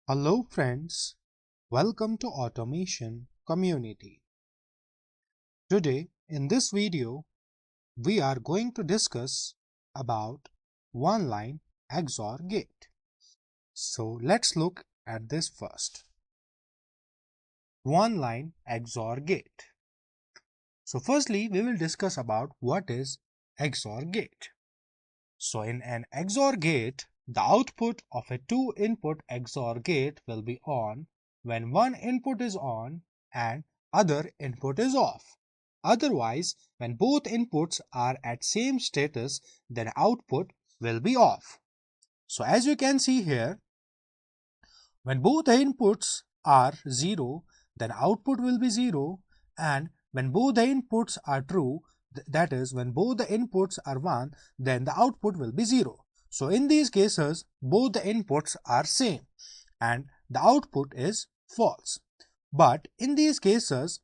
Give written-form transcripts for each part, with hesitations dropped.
Hello friends, welcome to Automation Community. Today in this video we are going to discuss about one-line XOR gate. So let's look at this first. One-line XOR gate. So firstly we will discuss about what is XOR gate. So in an XOR gate, the output of a two-input XOR gate will be on when one input is on and other input is off. Otherwise, when both inputs are at same status, then output will be off. So as you can see here, when both the inputs are 0, then output will be 0, and when both the inputs are true, that is, when both the inputs are 1, then the output will be 0. So in these cases, both the inputs are same and the output is false. But in these cases,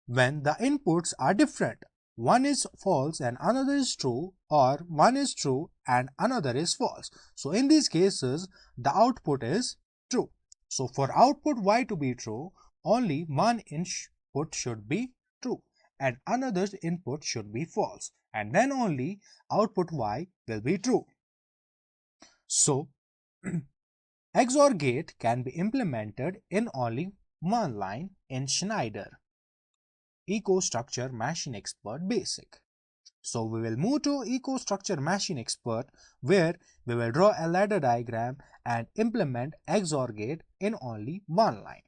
when the inputs are different, one is false and another is true, or one is true and another is false. So in these cases, the output is true. So for output y to be true, only one input should be true and another input should be false, and then only output y will be true. So XOR gate can be implemented in only one line in Schneider EcoStructure Machine Expert Basic. So we will move to EcoStructure Machine Expert, where we will draw a ladder diagram and implement XOR gate in only one line.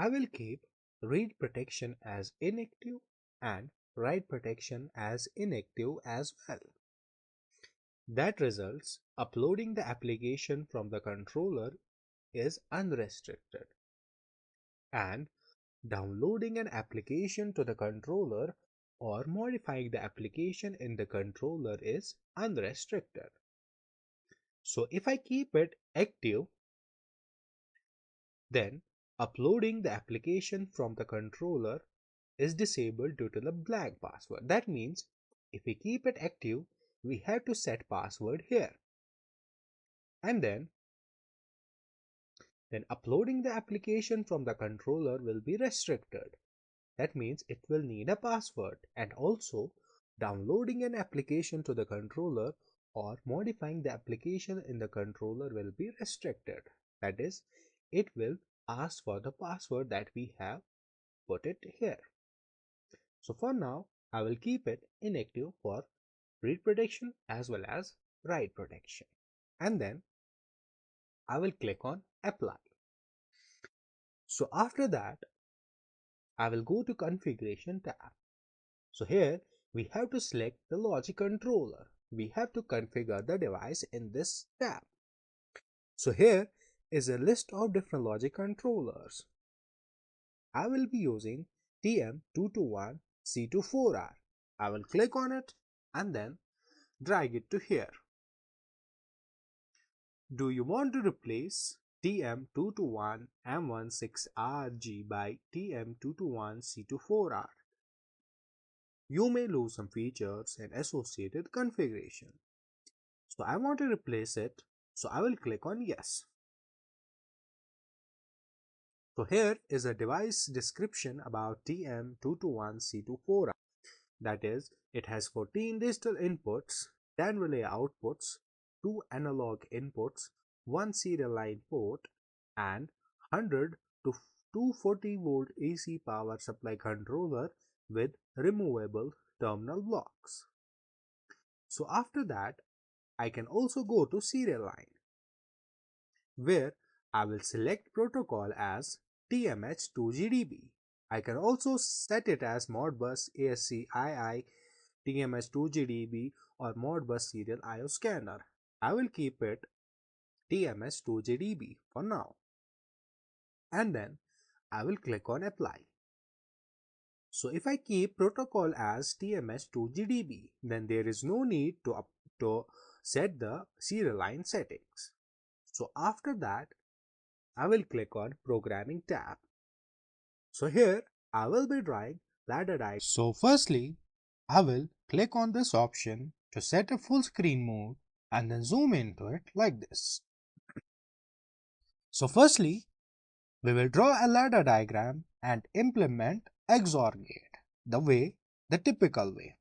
I will keep read protection as inactive and write protection as inactive as well. That results uploading the application from the controller is unrestricted, and downloading an application to the controller or modifying the application in the controller is unrestricted. So if I keep it active, then uploading the application from the controller is disabled due to the blank password. That means if we keep it active, we have to set password here. And then uploading the application from the controller will be restricted. That means it will need a password, and also downloading an application to the controller or modifying the application in the controller will be restricted. That is, it will ask for the password that we have put it here. So for now, I will keep it inactive for read protection as well as write protection. And then I will click on apply. So after that, I will go to configuration tab. So here we have to select the logic controller. We have to configure the device in this tab. So here is a list of different logic controllers. I will be using TM221C24R. I will click on it and then drag it to here. Do you want to replace TM221M16RG by TM221C24R? You may lose some features and associated configuration. So I want to replace it, so I will click on yes. So here is a device description about TM221C24R. That is, it has 14 digital inputs, 10 relay outputs, 2 analog inputs, 1 serial line port, and 100 to 240 volt AC power supply controller with removable terminal blocks. So after that, I can also go to serial line, where I will select protocol as TMH2GDB. I can also set it as Modbus ASCII TMH2GDB or Modbus Serial IO Scanner. I will keep it TMH2GDB for now. And then I will click on apply. So if I keep protocol as TMS2GDB, then there is no need to set the serial line settings. So after that, I will click on Programming tab. So here I will be drawing ladder diagram. So firstly, I will click on this option to set a full screen mode and then zoom into it like this. So firstly, we will draw a ladder diagram and implement XOR gate the typical way.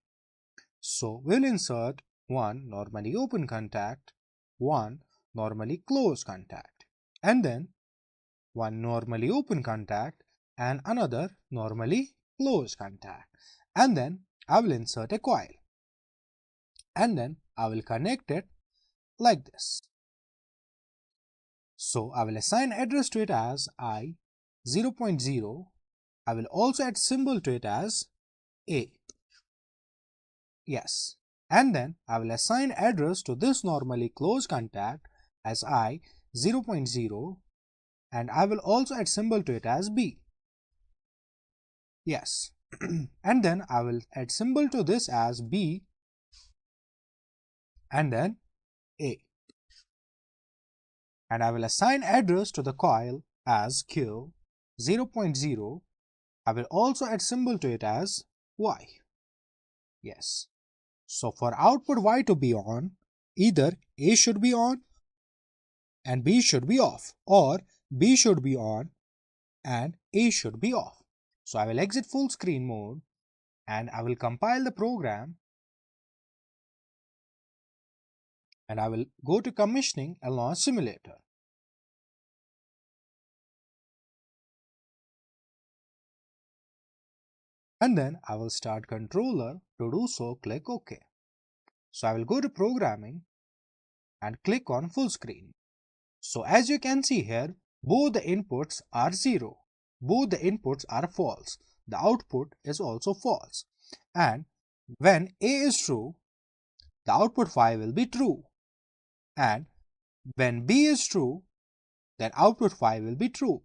So we'll insert one normally open contact, one normally closed contact, and then one normally open contact and another normally closed contact. And then I will insert a coil. And then I will connect it like this. So I will assign address to it as I 0.0. I will also add symbol to it as A. Yes. And then I will assign address to this normally closed contact as I 0.0, and I will also add symbol to it as B. Yes. And then I will add symbol to this as B and then A. And I will assign address to the coil as Q 0.0. I will also add symbol to it as Y. Yes. So for output Y to be on, either A should be on and B should be off, or B should be on and A should be off. So I will exit full screen mode and I will compile the program and I will go to commissioning a launch simulator. And then I will start controller. To do so, click OK. So I will go to programming and click on full screen. So as you can see here, both the inputs are 0. Both the inputs are false. The output is also false. And when A is true, the output Y will be true. And when B is true, then output Y will be true.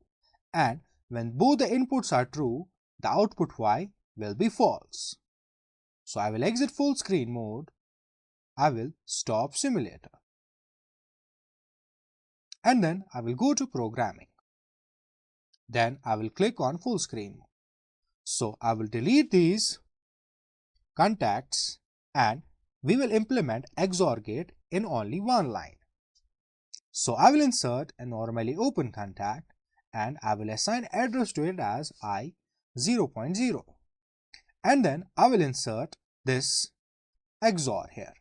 And when both the inputs are true, the output Y will be false. So I will exit full screen mode. I will stop simulator. And then I will go to programming. Then I will click on full screen mode. So I will delete these contacts and we will implement XOR gate in only one line. So I will insert a normally open contact and I will assign address to it as I 0.0. And then I will insert this XOR here.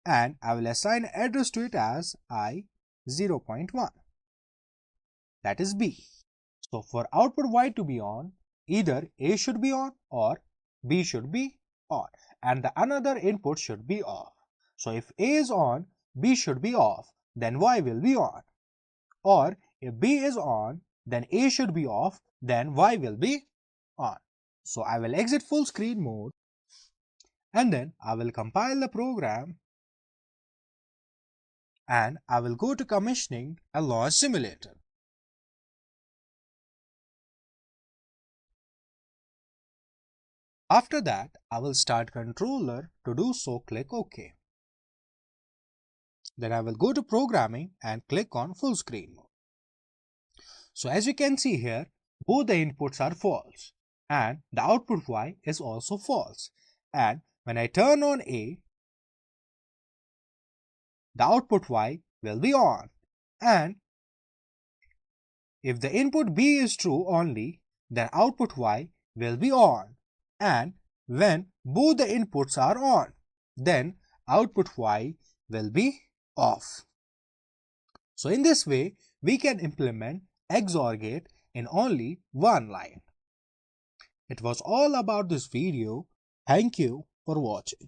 And I will assign address to it as I 0.1. That is B. So for output Y to be on, either A should be on or B should be on. And the another input should be off. So if A is on, B should be off, then Y will be on. Or if B is on, then A should be off, then Y will be on. So I will exit full screen mode and then I will compile the program and I will go to commissioning a launch simulator. After that, I will start controller. To do so, click OK. Then I will go to programming and click on full screen mode. So as you can see here, both the inputs are false and the output Y is also false. And when I turn on A, the output Y will be on. And if the input B is true only, then output Y will be on. And when both the inputs are on, then output Y will be off. So in this way, we can implement XOR gate in only one line. It was all about this video. Thank you for watching.